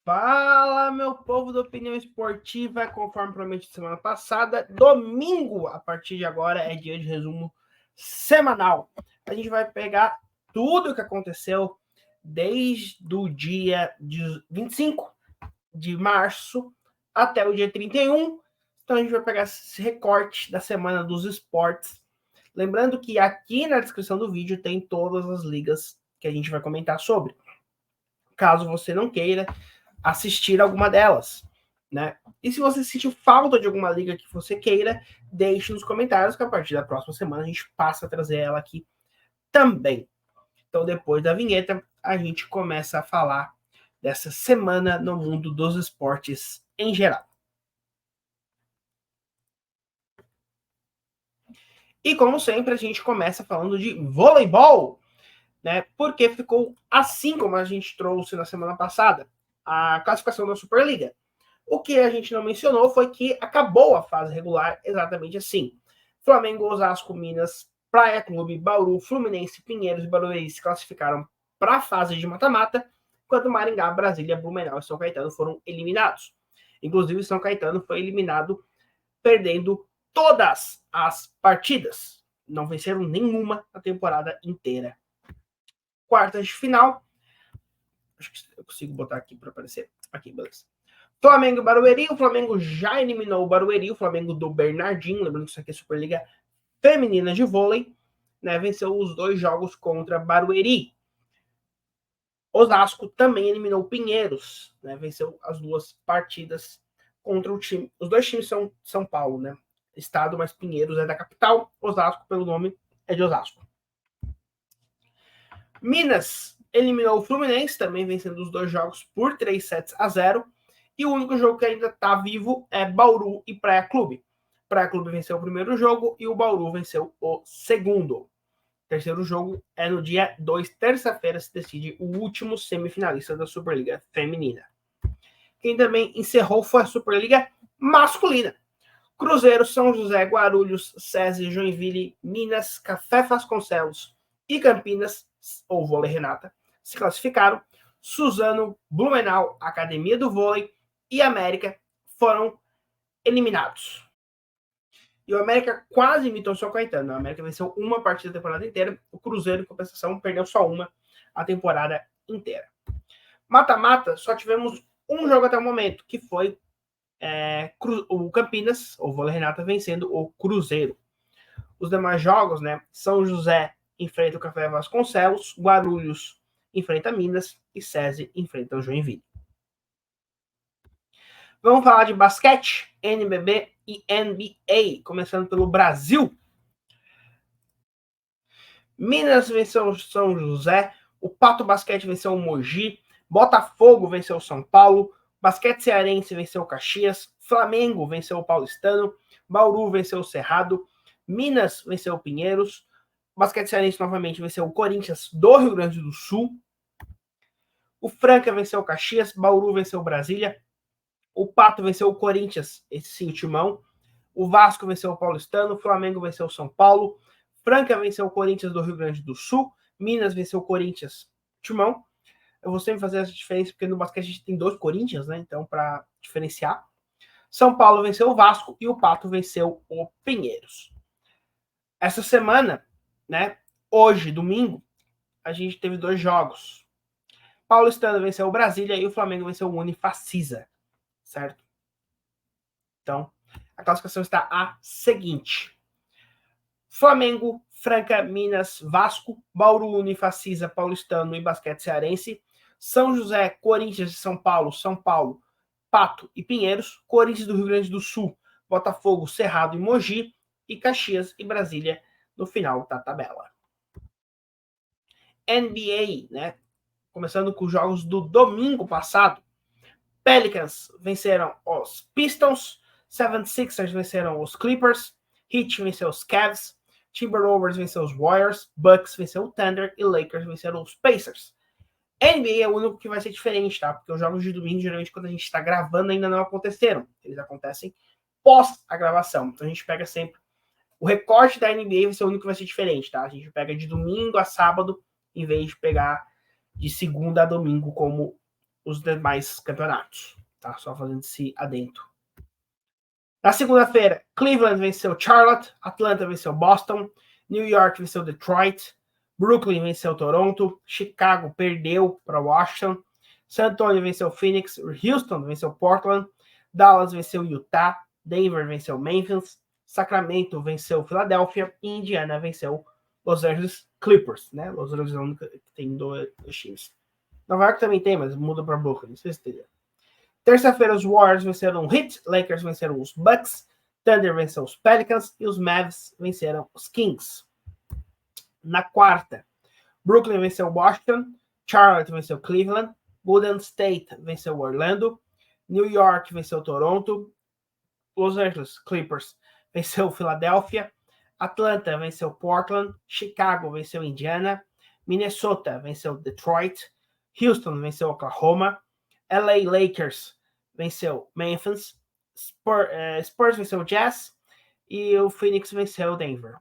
Fala, meu povo da opinião esportiva, conforme prometi semana passada, domingo, a partir de agora, é dia de resumo semanal. A gente vai pegar tudo o que aconteceu desde o dia 25 de março até o dia 31. Então a gente vai pegar esse recorte da semana dos esportes. Lembrando que aqui na descrição do vídeo tem todas as ligas que a gente vai comentar sobre. Caso você não queira assistir alguma delas, né? E se você sentiu falta de alguma liga que você queira, deixe nos comentários que a partir da próxima semana a gente passa a trazer ela aqui também. Então, depois da vinheta, a gente começa a falar dessa semana no mundo dos esportes em geral. E como sempre, a gente começa falando de voleibol, né? Porque ficou assim como a gente trouxe na semana passada, a classificação da Superliga. O que a gente não mencionou foi que acabou a fase regular exatamente assim. Flamengo, Osasco, Minas, Praia Clube, Bauru, Fluminense, Pinheiros e Barueri se classificaram para a fase de mata-mata, enquanto Maringá, Brasília, Blumenau e São Caetano foram eliminados. Inclusive, São Caetano foi eliminado perdendo todas as partidas. Não venceram nenhuma a temporada inteira. Quartas de final. Acho que eu consigo botar aqui para aparecer. Aqui, beleza. Flamengo e Barueri, o Flamengo já eliminou o Barueri, o Flamengo do Bernardinho, lembrando que isso aqui é Superliga Feminina de Vôlei, né, venceu os 2 jogos contra Barueri. Osasco também eliminou o Pinheiros, né, venceu as 2 partidas contra o time. Os 2 times são São Paulo, né, estado, mas Pinheiros é da capital, Osasco, pelo nome, é de Osasco. Minas eliminou o Fluminense, também vencendo os 2 jogos por 3-0. E o único jogo que ainda está vivo é Bauru e Praia Clube. Praia Clube venceu o primeiro jogo e o Bauru venceu o segundo. O terceiro jogo é no dia 2, terça-feira, se decide o último semifinalista da Superliga Feminina. Quem também encerrou foi a Superliga Masculina. Cruzeiro, São José, Guarulhos, SESI, Joinville, Minas, Café Vasconcelos e Campinas, ou Vôlei Renata, se classificaram. Suzano, Blumenau, Academia do Vôlei e América foram eliminados. E o América quase imitou o São Caetano. O América venceu uma partida da temporada inteira. O Cruzeiro, em compensação, perdeu só uma a temporada inteira. Mata-mata, só tivemos um jogo até o momento, que foi o Campinas, o Vôlei Renata, vencendo o Cruzeiro. Os demais jogos, né? São José enfrenta o Café Vasconcelos, Guarulhos enfrenta Minas e SESI enfrenta o Joinville. Vamos falar de basquete, NBB e NBA, começando pelo Brasil. Minas venceu o São José, o Pato Basquete venceu o Mogi, Botafogo venceu o São Paulo, Basquete Cearense venceu o Caxias, Flamengo venceu o Paulistano, Bauru venceu o Cerrado, Minas venceu o Pinheiros, Basquete Cearense novamente venceu o Corinthians do Rio Grande do Sul, o Franca venceu o Caxias, Bauru venceu o Brasília, o Pato venceu o Corinthians, esse sim, o Timão, o Vasco venceu o Paulistano, o Flamengo venceu o São Paulo, Franca venceu o Corinthians do Rio Grande do Sul, Minas venceu o Corinthians, Timão. Eu vou sempre fazer essa diferença, porque no basquete a gente tem 2 Corinthians, né? Então, para diferenciar. São Paulo venceu o Vasco e o Pato venceu o Pinheiros. Essa semana, né? Hoje, domingo, a gente teve 2 jogos. Paulistano venceu o Brasília e o Flamengo venceu o Unifacisa, certo? Então, a classificação está a seguinte: Flamengo, Franca, Minas, Vasco, Bauru, Unifacisa, Paulistano e Basquete Cearense, São José, Corinthians e São Paulo, Pato e Pinheiros, Corinthians do Rio Grande do Sul, Botafogo, Cerrado e Mogi, e Caxias e Brasília no final da tabela. NBA, né? Começando com os jogos do domingo passado. Pelicans venceram os Pistons, 76ers venceram os Clippers, Heat venceu os Cavs, Timberwolves venceu os Warriors, Bucks venceu o Thunder e Lakers venceram os Pacers. NBA é o único que vai ser diferente, tá? Porque os jogos de domingo, geralmente, quando a gente está gravando, ainda não aconteceram. Eles acontecem pós a gravação. Então a gente pega sempre. O recorte da NBA vai ser o único que vai ser diferente, tá? A gente pega de domingo a sábado, em vez de pegar de segunda a domingo, como os demais campeonatos, tá? Só fazendo esse adendo. Na segunda-feira, Cleveland venceu Charlotte, Atlanta venceu Boston, New York venceu Detroit, Brooklyn venceu Toronto, Chicago perdeu para Washington, San Antonio venceu Phoenix, Houston venceu Portland, Dallas venceu Utah, Denver venceu Memphis, Sacramento venceu Filadélfia e Indiana venceu Los Angeles Clippers, né? Los Angeles é a única que tem dois times. Nova York também tem, mas muda para Brooklyn, não sei se teria. Terça-feira, os Warriors venceram o Heat, Lakers venceram os Bucks, Thunder venceu os Pelicans e os Mavs venceram os Kings. Na quarta, Brooklyn venceu Washington, Charlotte venceu Cleveland, Golden State venceu Orlando, New York venceu Toronto, Los Angeles Clippers venceu Filadélfia, Atlanta venceu Portland, Chicago venceu Indiana, Minnesota venceu Detroit, Houston venceu Oklahoma, LA Lakers venceu Memphis, Spurs venceu Jazz e o Phoenix venceu Denver.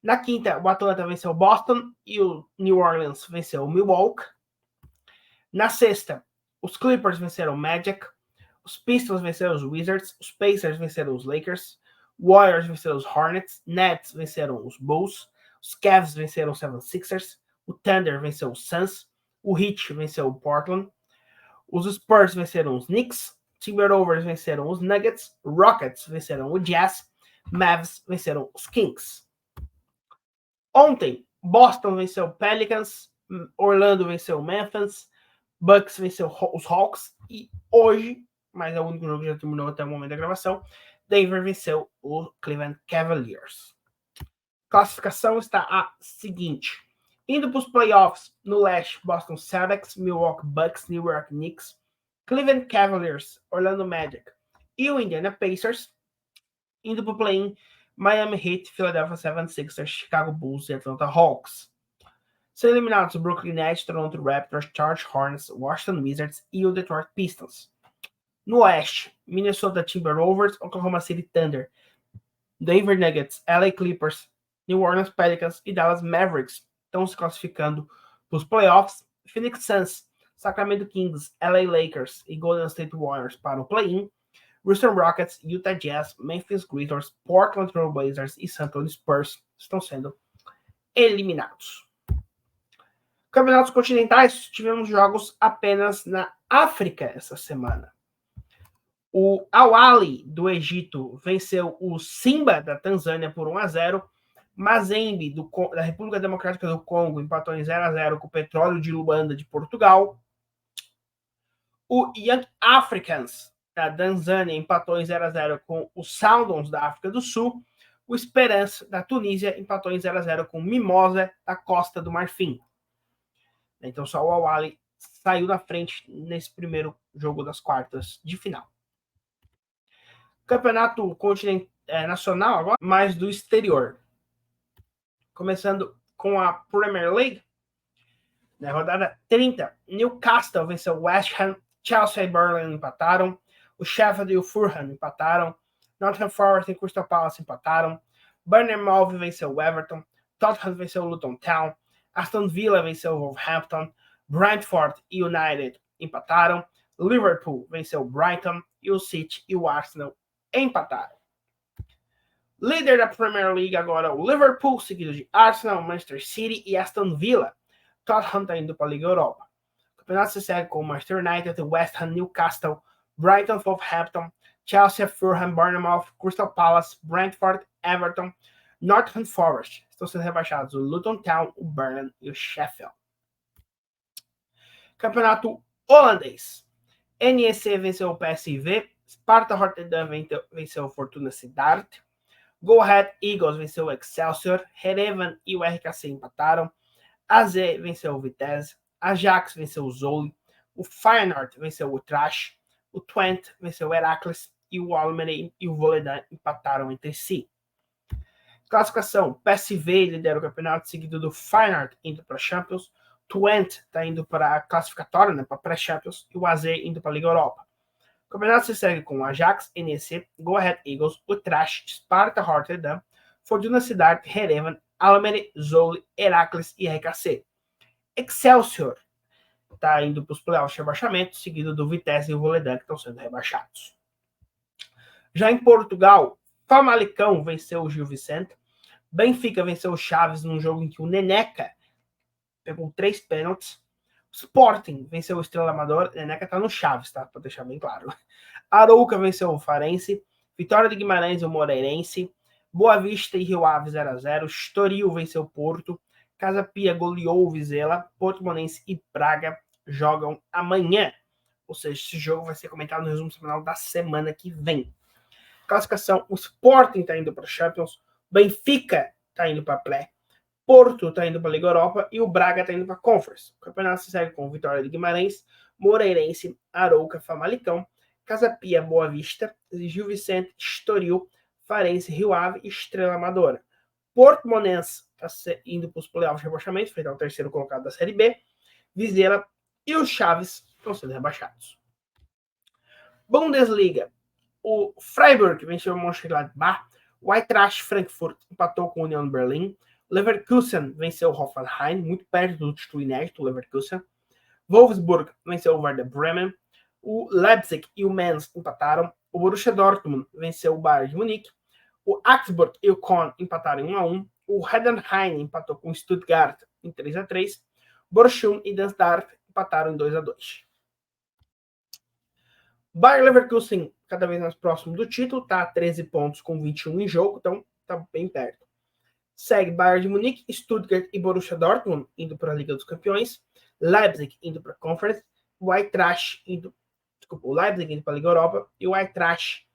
Na quinta, o Atlanta venceu Boston e o New Orleans venceu o Milwaukee. Na sexta, os Clippers venceram o Magic, os Pistons venceram os Wizards, os Pacers venceram os Lakers, Warriors venceram os Hornets, Nets venceram os Bulls, os Cavs venceram os 76ers, o Thunder venceu os Suns, o Heat venceu o Portland, os Spurs venceram os Knicks, Timberwolves venceram os Nuggets, Rockets venceram o Jazz, Mavs venceram os Kings. Ontem, Boston venceu o Pelicans, Orlando venceu o Memphis, Bucks venceu os Hawks e hoje, mas é o único jogo que já terminou até o momento da gravação, Denver venceu o Cleveland Cavaliers. Classificação está a seguinte. Indo para os playoffs, no leste, Boston Celtics, Milwaukee Bucks, New York Knicks, Cleveland Cavaliers, Orlando Magic e o Indiana Pacers. Indo para o play-in, Miami Heat, Philadelphia 76ers, Chicago Bulls e Atlanta Hawks. São eliminados o Brooklyn Nets, Toronto Raptors, Charlotte Hornets, Washington Wizards e o Detroit Pistons. No oeste, Minnesota Timberwolves, Oklahoma City Thunder, Denver Nuggets, LA Clippers, New Orleans Pelicans e Dallas Mavericks estão se classificando para os playoffs. Phoenix Suns, Sacramento Kings, LA Lakers e Golden State Warriors para o play-in. Houston Rockets, Utah Jazz, Memphis Grizzlies, Portland Trail Blazers e San Antonio Spurs estão sendo eliminados. Campeonatos continentais, tivemos jogos apenas na África essa semana. O Al-Ahly do Egito venceu o Simba da Tanzânia por 1-0. Mazembe da República Democrática do Congo empatou em 0-0 com o Petróleo de Luanda de Portugal. O Young Africans da Tanzânia empatou em 0-0 com o Sounders da África do Sul. O Esperance da Tunísia empatou em 0-0 com o Mimosa da Costa do Marfim. Então só o Al-Ahly saiu na frente nesse primeiro jogo das quartas de final. Campeonato nacional agora, mas do exterior. Começando com a Premier League. Na rodada 30, Newcastle venceu o West Ham, Chelsea e Burnley empataram, o Sheffield e o Fulham empataram, Nottingham Forest e Crystal Palace empataram, Bournemouth venceu o Everton, Tottenham venceu o Luton Town, Aston Villa venceu o Wolverhampton, Brentford e United empataram, Liverpool venceu o Brighton e o City e o Arsenal empataram. Líder da Premier League agora o Liverpool, seguido de Arsenal, Manchester City e Aston Villa. Tottenham está indo para a Liga Europa. O campeonato se segue com Manchester United, West Ham, Newcastle, Brighton, Wolverhampton, Chelsea, Fulham, Bournemouth, Crystal Palace, Brentford, Everton, Nottingham Forest. Estão sendo rebaixados o Luton Town, o Burnley e o Sheffield. Campeonato holandês. NEC venceu o PSV, Sparta Rotterdam venceu o Fortuna Sittard, Go Ahead Eagles venceu o Excelsior, Herevan e o RKC empataram, AZ venceu o Vitesse, Ajax venceu o Zwolle, o Feyenoord venceu o Utrecht, o Twente venceu o Heracles e o Almere e o Volendam empataram entre si. Classificação: PSV lidera o campeonato, seguido do Feyenoord indo para a Champions, Twente está indo para a classificatória, né, para a pré-Champions, e o AZ indo para a Liga Europa. O campeonato se segue com Ajax, NEC, Go Ahead Eagles, Utrecht, Sparta Rotterdam, Fortuna Sittard, Herevan, Almere, Zwolle, Heracles e RKC. Excelsior está indo para os playoffs de rebaixamento, seguido do Vitesse e o Voledan, que estão sendo rebaixados. Já em Portugal, Famalicão venceu o Gil Vicente, Benfica venceu o Chaves num jogo em que o Neneca pegou 3 pênaltis, Sporting venceu o Estrela Amadora, Neneca está no Chaves, tá? Para deixar bem claro. Arouca venceu o Farense, Vitória de Guimarães e o Moreirense, Boa Vista e Rio Ave 0x0, Estoril venceu o Porto, Casa Pia goleou o Vizela, Portimonense e Braga jogam amanhã. Ou seja, esse jogo vai ser comentado no resumo semanal da semana que vem. Classificação, o Sporting está indo para a Champions, Benfica está indo para a Play, Porto está indo para a Liga Europa e o Braga está indo para a Conference. O campeonato se segue com Vitória de Guimarães, Moreirense, Arouca, Famalicão, Casa Pia, Boa Vista, Gil Vicente, Estoril, Farense, Rio Ave e Estrela Amadora. Portimonense está indo para os playoffs de rebaixamento, frente ao terceiro colocado da Série B. Vizela e os Chaves estão sendo rebaixados. Bundesliga. O Freiburg venceu o Mönchengladbach. O Eintracht Frankfurt empatou com o Union Berlin. Leverkusen venceu o Hoffenheim, muito perto do título inédito, o Leverkusen. Wolfsburg venceu o Werder Bremen. O Leipzig e o Mainz empataram. O Borussia Dortmund venceu o Bayern de Munique. O Augsburg e o Köln empataram em 1x1. O Heidenheim empatou com o Stuttgart em 3x3. Bochum e Darmstadt empataram em 2x2. Bayer Leverkusen, cada vez mais próximo do título, está a 13 pontos com 21 em jogo, então está bem perto. Segue Bayern de Munique, Stuttgart e Borussia Dortmund indo para a Liga dos Campeões, Leipzig indo para a Conference, o Leipzig indo para a Liga Europa e o Eintracht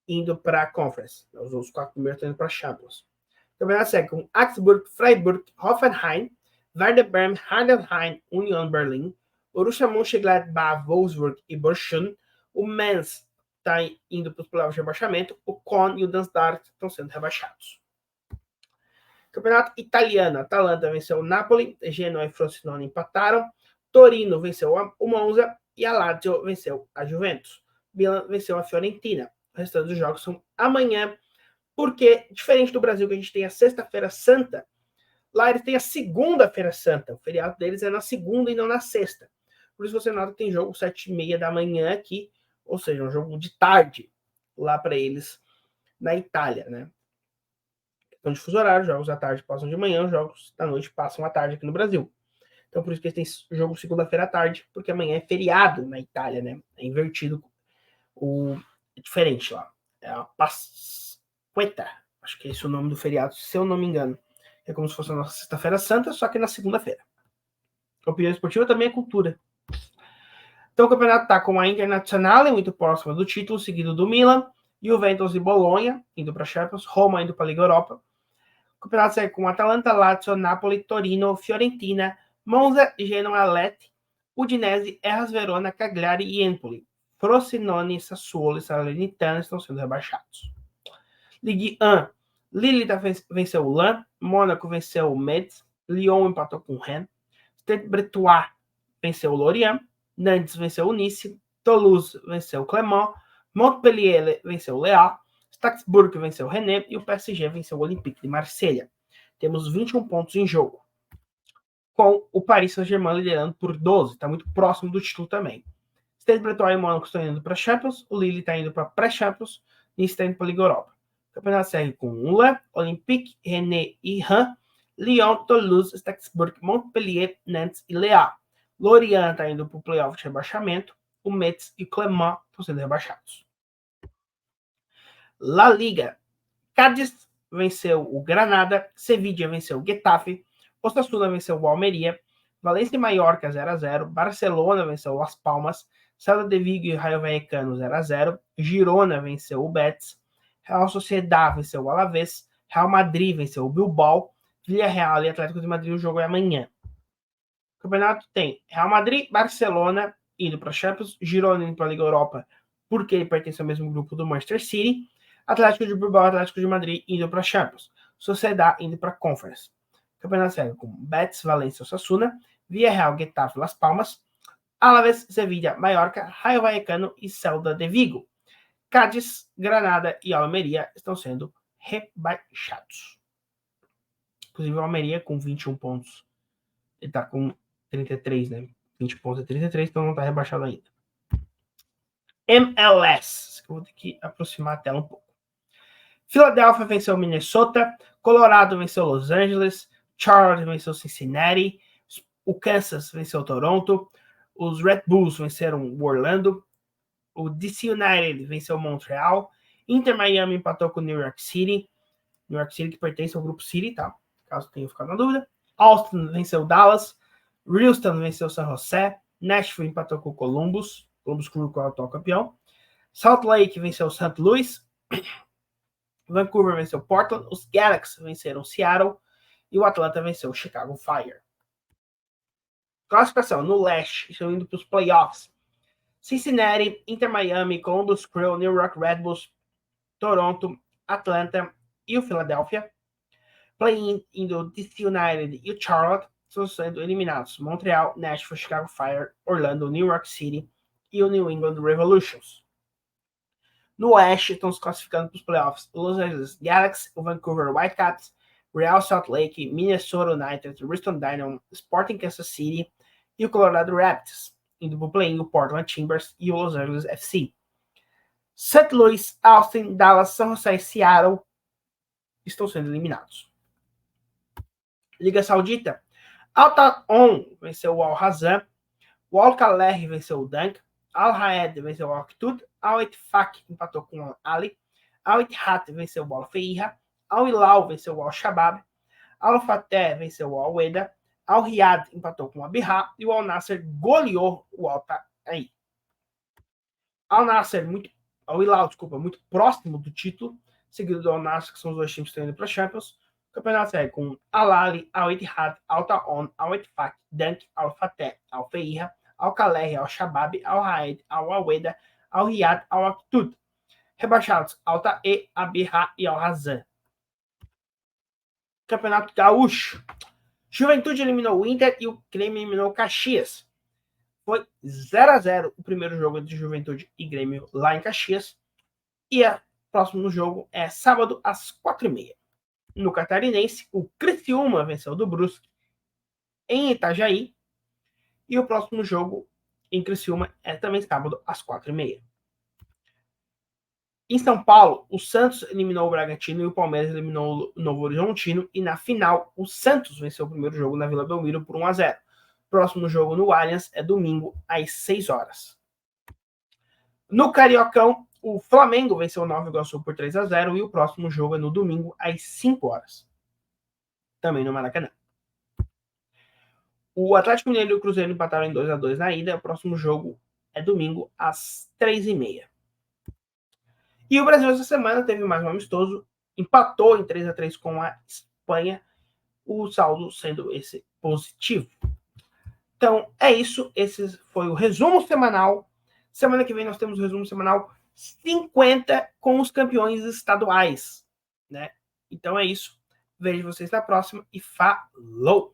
indo para a Conference. Os 4 primeiros estão indo para a Champions. O campeonato segue com Augsburg, Freiburg, Hoffenheim, Werder Bremen, Heidenheim, Union Berlin, Borussia Mönchengladbach, Wolfsburg e Bochum. O Mainz está indo para os playoffs de rebaixamento. O Köln e o Darmstadt estão sendo rebaixados. Campeonato italiano. Atalanta venceu o Napoli. Genoa e Frosinone empataram. Torino venceu o Monza. E a Lazio venceu a Juventus. Milan venceu a Fiorentina. O restante dos jogos são amanhã. Porque, diferente do Brasil, que a gente tem a Sexta-feira Santa, lá eles têm a Segunda-feira Santa. O feriado deles é na segunda e não na sexta. Por isso você nota que tem jogo 7h30 da manhã aqui, ou seja, um jogo de tarde lá para eles na Itália, né? Então, de fuso horário, jogos da tarde passam de manhã, os jogos da noite passam à tarde aqui no Brasil. Então, por isso que eles têm jogo segunda-feira à tarde, porque amanhã é feriado na Itália, né? É invertido, é diferente lá. É a Pasquetta, acho que é esse o nome do feriado, se eu não me engano. É como se fosse a nossa Sexta-feira Santa, só que na segunda-feira. A opinião esportiva também é cultura. Então o campeonato está com a Internazionale, muito próxima do título, seguido do Milan, Juventus e Bolonha, indo para a Champions, Roma indo para a Liga Europa. O campeonato segue com Atalanta, Lazio, Napoli, Torino, Fiorentina, Monza, Genoa, Lecce, Udinese, Hellas Verona, Cagliari e Empoli. Frosinone, Sassuolo e Salernitana estão sendo rebaixados. Ligue 1. Lille venceu o Lens, Mônaco venceu o Metz, Lyon empatou com o Rennes, Stade Bretois venceu o Lorient, Nantes venceu o Nice, Toulouse venceu o Clermont, Montpellier venceu o Lyon, Strasbourg venceu o Rennes e o PSG venceu o Olympique de Marselha. Temos 21 pontos em jogo, com o Paris Saint-Germain liderando por 12, está muito próximo do título também. Stade Bretois e Mônaco estão indo para a Champions, o Lille está indo para a pré-Champions, Nice está indo para a Liga Europa. O campeonato segue com Lens, Olympique, Rennes e Rennes, Lyon, Toulouse, Strasbourg, Montpellier, Nantes e Lyon. Lorient está indo para o playoff de rebaixamento. O Metz e o Clermont estão sendo rebaixados. La Liga. Cádiz venceu o Granada. Sevilla venceu o Getafe. Osasuna venceu o Almeria. Valência e Mallorca 0x0. Barcelona venceu o Las Palmas. Celta de Vigo e Rayo Vallecano 0x0. Girona venceu o Betis. Real Sociedad venceu o Alavés. Real Madrid venceu o Bilbao. Villarreal e Atlético de Madrid. O jogo é amanhã. O campeonato tem Real Madrid, Barcelona indo para a Champions, Girona indo para a Liga Europa, porque ele pertence ao mesmo grupo do Manchester City, Atlético de Bilbao e Atlético de Madrid indo para a Champions, Sociedad indo para a Conference. O campeonato segue com Betis, Valência, Osasuna, Villarreal, Getafe, Las Palmas, Alavés, Sevilla, Mallorca, Rayo Vallecano e Celta de Vigo. Cádiz, Granada e Almeria estão sendo rebaixados. Inclusive o Almeria com 21 pontos. Ele está com 33, né? 20 pontos e 33, então não está rebaixado ainda. MLS, eu vou ter que aproximar a tela um pouco. Philadelphia venceu Minnesota, Colorado venceu Los Angeles, Charlotte venceu Cincinnati, o Kansas venceu Toronto, os Red Bulls venceram o Orlando, o DC United venceu Montreal, Inter Miami empatou com New York City que pertence ao grupo City, tá? Caso tenha ficado na dúvida. Austin venceu Dallas, Houston venceu San José, Nashville empatou com o Columbus Crew, que é o atual campeão. Salt Lake venceu St. Louis, Vancouver venceu Portland, os Galaxy venceram Seattle e o Atlanta venceu o Chicago Fire. Classificação no leste, estão indo para os playoffs. Cincinnati, Inter Miami, Columbus Crew, New York Red Bulls, Toronto, Atlanta e o Philadelphia. Play-in indo DC United e o Charlotte estão sendo eliminados. Montreal, Nashville, Chicago Fire, Orlando, New York City e o New England Revolutions. No oeste estão se classificando para os playoffs o Los Angeles Galaxy, o Vancouver Whitecaps, Real Salt Lake, Minnesota United, Houston Dynamo, Sporting Kansas City e o Colorado Rapids. Indo para o play-in o Portland Timbers e o Los Angeles FC. St. Louis, Austin, Dallas, San José e Seattle estão sendo eliminados. Liga Saudita. Al-Taon venceu o Al-Hazan, o Al-Khaler venceu o Dunk, Al-Raed venceu o Al-Qtud, Al-Ettifaq empatou com o Ali, Al-Ittihad venceu o Al-Feira, Al-Hilal venceu o Al-Shabaab, Al-Fateh venceu o Al-Weda, Al-Riyad empatou com o Abirá e o Al-Nasser goleou o Al-Ta'i. Al-Hilal, muito próximo do título, seguido do Al-Nasser, que são os dois times que estão indo para a Champions. O campeonato segue com Al-Ali, Al-Ittihad, Al-Taon, Al-Ettifaq, Dunk, Al-Fateh, Al-Feira, Al-Khaler, Al-Shabaab, Al-Raed, Al-Weda, Al-Riyad, Al-Qtud. Rebaixados Al-Ta'i, Abirá e Al-Hazan. Campeonato Gaúcho. Juventude eliminou o Inter e o Grêmio eliminou o Caxias. Foi 0-0 o primeiro jogo entre Juventude e Grêmio lá em Caxias. E o próximo jogo é sábado às 4h30. No Catarinense, o Criciúma venceu do Brusque em Itajaí. E o próximo jogo em Criciúma é também sábado às 4h30. Em São Paulo, o Santos eliminou o Bragantino e o Palmeiras eliminou o Novo Horizontino. E na final, o Santos venceu o primeiro jogo na Vila Belmiro por 1-0. Próximo jogo no Allianz é domingo às 6h. No Cariocão, o Flamengo venceu o Nova Iguaçu por 3-0 e o próximo jogo é no domingo às 5h. Também no Maracanã. O Atlético Mineiro e o Cruzeiro empataram em 2-2 na ida. O próximo jogo é domingo às 3h30. E o Brasil essa semana teve mais um amistoso, empatou em 3-3 com a Espanha, o saldo sendo esse positivo. Então é isso, esse foi o resumo semanal. Semana que vem nós temos o resumo semanal 50 com os campeões estaduais, né? Então é isso. Vejo vocês na próxima e falou!